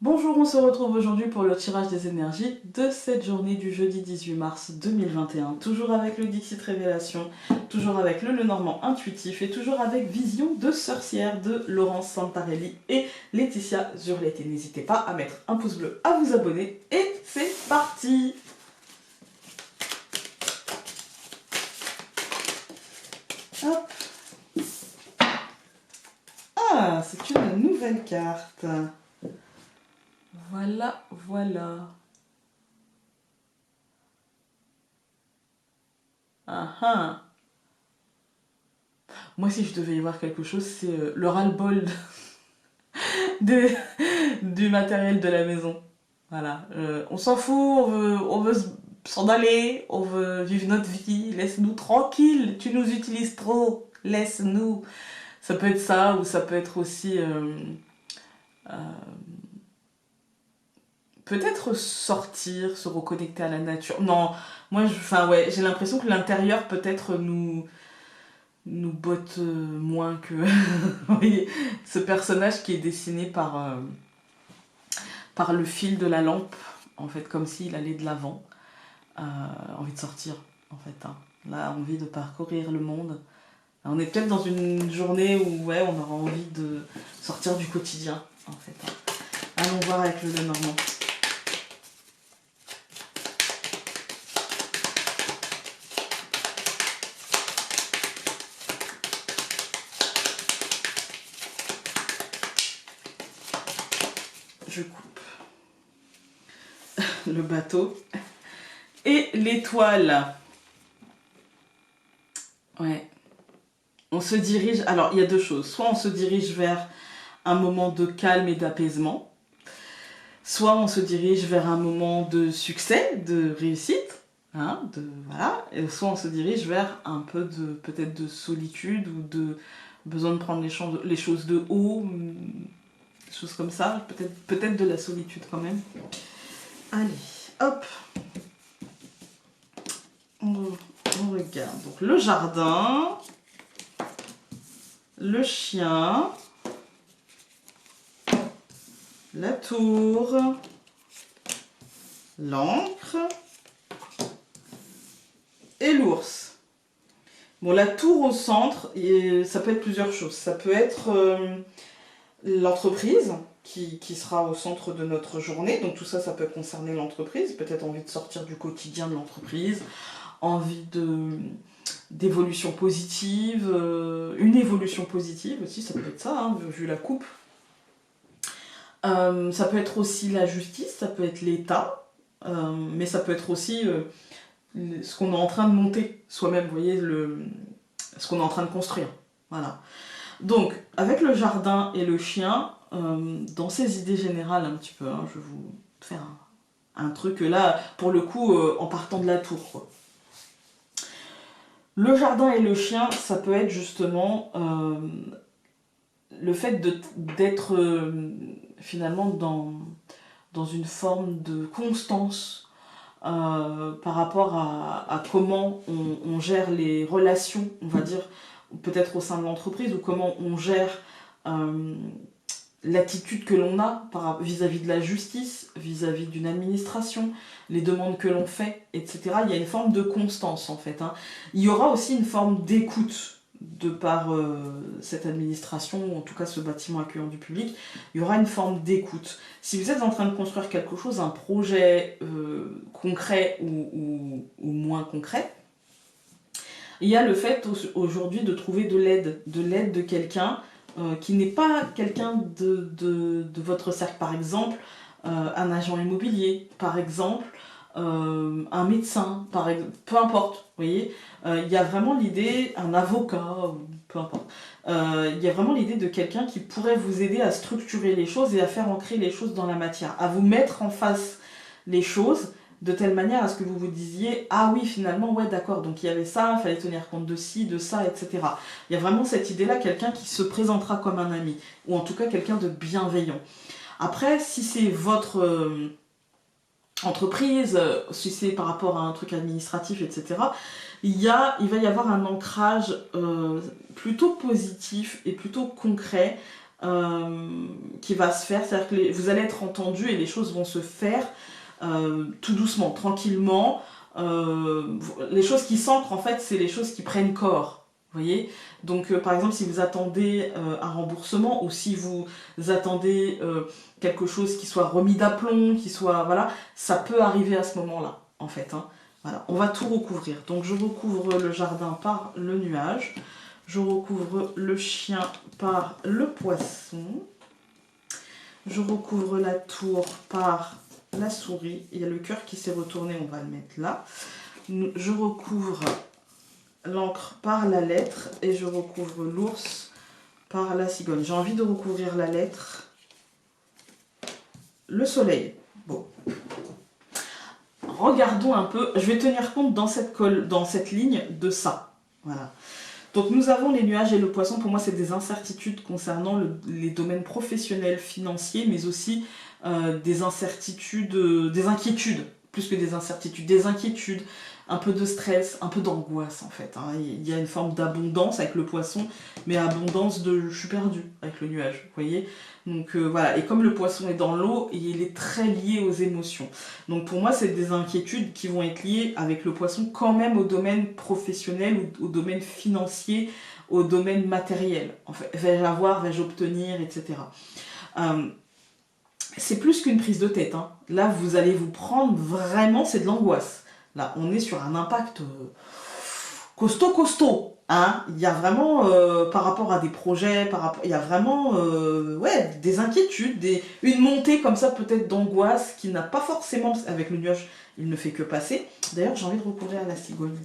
Bonjour, on se retrouve aujourd'hui pour le tirage des énergies de cette journée du jeudi 18 mars 2021. Toujours avec le Dixit Révélation, toujours avec le Lenormand intuitif et toujours avec Vision de sorcière de Laurence Santarelli et Laetitia Zurletti. N'hésitez pas à mettre un pouce bleu, à vous abonner et c'est parti! Hop. Ah, c'est une nouvelle carte. Voilà, voilà. Ah ah. Moi, si je devais y voir quelque chose, c'est le ras-le-bol de- du matériel de la maison. Voilà. On s'en fout, on veut s'en aller, on veut vivre notre vie, laisse-nous tranquille, tu nous utilises trop, laisse-nous. Ça peut être ça, ou ça peut être aussi euh, peut-être sortir, se reconnecter à la nature. Non, moi, enfin ouais, j'ai l'impression que l'intérieur peut-être nous botte moins que vous voyez, ce personnage qui est dessiné par le fil de la lampe, en fait, comme s'il allait de l'avant. Envie de sortir, en fait. Hein. Là, envie de parcourir le monde. On est peut-être dans une journée où ouais, on aura envie de sortir du quotidien, en fait. Hein. Allons voir avec le Lenormand. Je coupe le bateau et l'étoile. Ouais. On se dirige. Alors, il y a deux choses. Soit on se dirige vers un moment de calme et d'apaisement, soit on se dirige vers un moment de succès, de réussite, hein, voilà, et soit on se dirige vers un peu de peut-être de solitude ou de besoin de prendre les choses de haut, des choses comme ça, peut-être de la solitude quand même. Allez, hop, on regarde. Donc le jardin, le chien, la tour, l'encre et l'ours. Bon, la tour au centre, ça peut être plusieurs choses. Ça peut être l'entreprise qui sera au centre de notre journée. Donc tout ça, ça peut concerner l'entreprise. Peut-être envie de sortir du quotidien de l'entreprise, envie d'évolution positive, une évolution positive aussi, ça peut être ça, hein, vu la coupe. Ça peut être aussi la justice, ça peut être l'État, mais ça peut être aussi ce qu'on est en train de monter soi-même, vous voyez, ce qu'on est en train de construire. Voilà. Donc, avec le jardin et le chien, dans ces idées générales un petit peu, hein, je vais vous faire un truc là, pour le coup, en partant de la tour, quoi. Le jardin et le chien, ça peut être justement le fait d'être finalement dans une forme de constance par rapport à comment on gère les relations, on va dire, peut-être au sein de l'entreprise, ou comment on gère euh, l'attitude que l'on a vis-à-vis de la justice, vis-à-vis d'une administration, les demandes que l'on fait, etc. Il y a une forme de constance en fait. Hein. Il y aura aussi une forme d'écoute de par cette administration, ou en tout cas ce bâtiment accueillant du public, il y aura une forme d'écoute. Si vous êtes en train de construire quelque chose, un projet concret ou moins concret, il y a le fait aujourd'hui de trouver de l'aide de quelqu'un qui n'est pas quelqu'un de votre cercle. Par exemple, un agent immobilier, par exemple, un médecin, peu importe, vous voyez. Il y a vraiment l'idée, un avocat, peu importe. Il y a vraiment l'idée de quelqu'un qui pourrait vous aider à structurer les choses et à faire ancrer les choses dans la matière, à vous mettre en face les choses de telle manière à ce que vous vous disiez ah oui finalement ouais d'accord donc il y avait ça, il fallait tenir compte de ci, de ça, etc. Il y a vraiment cette idée là, quelqu'un qui se présentera comme un ami ou en tout cas quelqu'un de bienveillant. Après si c'est votre entreprise, si c'est par rapport à un truc administratif, etc., il va y avoir un ancrage plutôt positif et plutôt concret qui va se faire, c'est-à-dire que vous allez être entendu et les choses vont se faire tout doucement, tranquillement. Les choses qui s'ancrent, en fait, c'est les choses qui prennent corps. Vous voyez? Donc, par exemple, si vous attendez un remboursement ou si vous attendez quelque chose qui soit remis d'aplomb, qui soit... Voilà, ça peut arriver à ce moment-là, en fait. Hein. Voilà, on va tout recouvrir. Donc, je recouvre le jardin par le nuage. Je recouvre le chien par le poisson. Je recouvre la tour par la souris. Il y a le cœur qui s'est retourné, on va le mettre là. Je recouvre l'encre par la lettre et je recouvre l'ours par la cigogne. J'ai envie de recouvrir la lettre, le soleil. Bon. Regardons un peu. Je vais tenir compte dans cette ligne de ça. Voilà. Donc nous avons les nuages et le poisson. Pour moi, c'est des incertitudes concernant les domaines professionnels, financiers, mais aussi des incertitudes, des inquiétudes, plus que des incertitudes, des inquiétudes, un peu de stress, un peu d'angoisse en fait. Hein. Il y a une forme d'abondance avec le poisson, mais abondance de je suis perdu avec le nuage, vous voyez. Donc voilà, et comme le poisson est dans l'eau, il est très lié aux émotions. Donc pour moi, c'est des inquiétudes qui vont être liées avec le poisson quand même au domaine professionnel, ou au domaine financier, au domaine matériel. En fait, vais-je avoir, vais-je obtenir, etc. C'est plus qu'une prise de tête. Hein. Là, vous allez vous prendre vraiment, c'est de l'angoisse. Là, on est sur un impact costaud. Hein. Il y a vraiment, par rapport à des projets, il y a vraiment ouais, des inquiétudes, une montée comme ça peut-être d'angoisse qui n'a pas forcément, avec le nuage, il ne fait que passer. D'ailleurs, j'ai envie de recouvrir la cigogne.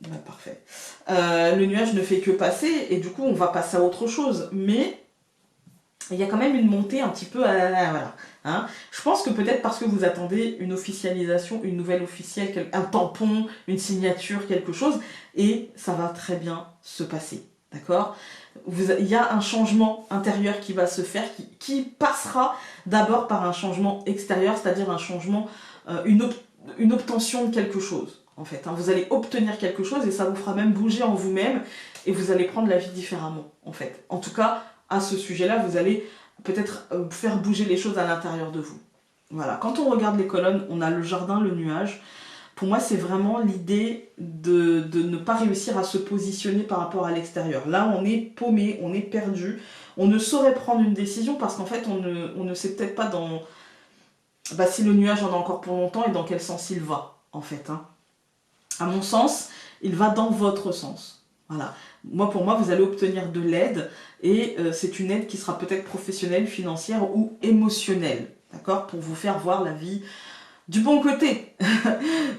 Bah, parfait. Le nuage ne fait que passer et du coup, on va passer à autre chose. Mais il y a quand même une montée un petit peu voilà. Hein. Je pense que peut-être parce que vous attendez une officialisation, une nouvelle officielle, un tampon, une signature, quelque chose, et ça va très bien se passer. D'accord ? Il y a un changement intérieur qui va se faire, qui passera d'abord par un changement extérieur, c'est-à-dire un changement, une obtention de quelque chose. En fait, hein. Vous allez obtenir quelque chose et ça vous fera même bouger en vous-même et vous allez prendre la vie différemment. En fait, en tout cas, à ce sujet-là, vous allez peut-être faire bouger les choses à l'intérieur de vous. Voilà. Quand on regarde les colonnes, on a le jardin, le nuage. Pour moi, c'est vraiment l'idée de ne pas réussir à se positionner par rapport à l'extérieur. Là, on est paumé, on est perdu. On ne saurait prendre une décision parce qu'en fait, on ne sait peut-être pas si le nuage en a encore pour longtemps et dans quel sens il va, en fait. Hein. À mon sens, il va dans votre sens. Voilà. Pour moi, vous allez obtenir de l'aide et c'est une aide qui sera peut-être professionnelle, financière ou émotionnelle, d'accord, pour vous faire voir la vie du bon côté.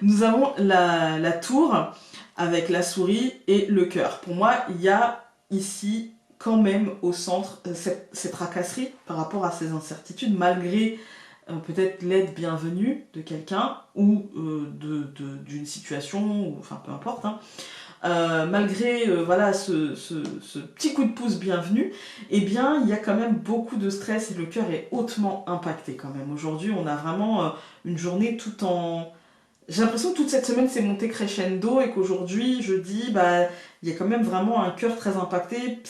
Nous avons la tour avec la souris et le cœur. Pour moi, il y a ici quand même au centre cette tracasserie par rapport à ces incertitudes, malgré peut-être l'aide bienvenue de quelqu'un ou d'une situation, ou, enfin peu importe, hein. Malgré voilà, ce petit coup de pouce bienvenu, eh bien il y a quand même beaucoup de stress et le cœur est hautement impacté quand même. Aujourd'hui on a vraiment une journée tout en... J'ai l'impression que toute cette semaine c'est monté crescendo et qu'aujourd'hui je dis il y a quand même vraiment un cœur très impacté.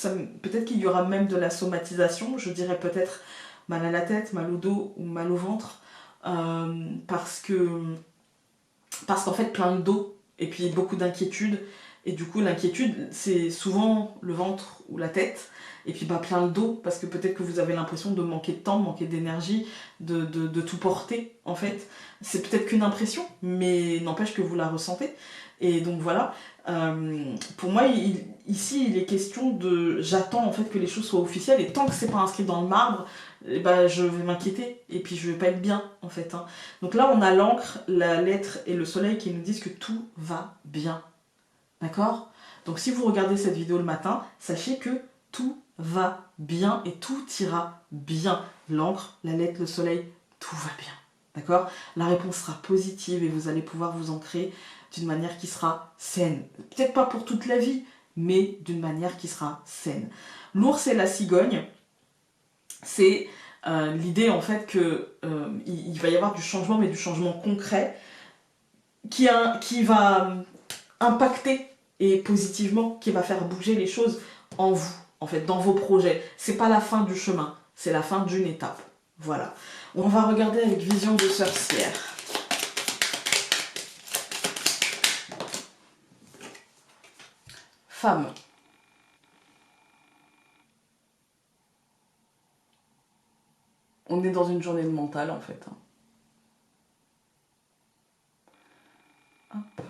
Peut-être qu'il y aura même de la somatisation, je dirais peut-être mal à la tête, mal au dos ou mal au ventre, parce qu'en fait plein de dos et puis beaucoup d'inquiétudes. Et du coup, l'inquiétude, c'est souvent le ventre ou la tête, et puis plein le dos, parce que peut-être que vous avez l'impression de manquer de temps, de manquer d'énergie, de tout porter, en fait. C'est peut-être qu'une impression, mais n'empêche que vous la ressentez. Et donc voilà, pour moi, ici, il est question de... J'attends en fait que les choses soient officielles, et tant que c'est pas inscrit dans le marbre, je vais m'inquiéter, et puis je vais pas être bien, en fait. Hein. Donc là, on a l'encre, la lettre et le soleil qui nous disent que tout va bien. D'accord ? Donc si vous regardez cette vidéo le matin, sachez que tout va bien et tout ira bien. L'encre, la lettre, le soleil, tout va bien. D'accord ? La réponse sera positive et vous allez pouvoir vous ancrer d'une manière qui sera saine. Peut-être pas pour toute la vie, mais d'une manière qui sera saine. L'ours et la cigogne, c'est l'idée en fait que il va y avoir du changement, mais du changement concret qui va impacter et positivement, qui va faire bouger les choses en vous. en fait, dans vos projets. C'est pas la fin du chemin, c'est la fin d'une étape. Voilà. On va regarder avec vision de sorcière. Femme. On est dans une journée de mental, en fait. Hop.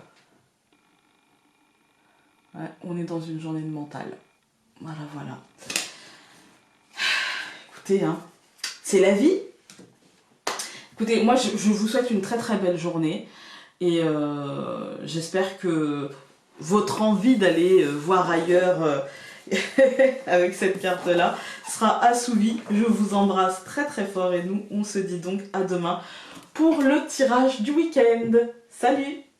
Ouais, on est dans une journée de mental. Voilà, voilà. Écoutez, hein, c'est la vie. Écoutez, moi, je vous souhaite une très très belle journée. Et j'espère que votre envie d'aller voir ailleurs avec cette carte-là sera assouvie. Je vous embrasse très très fort et nous, on se dit donc à demain pour le tirage du week-end. Salut!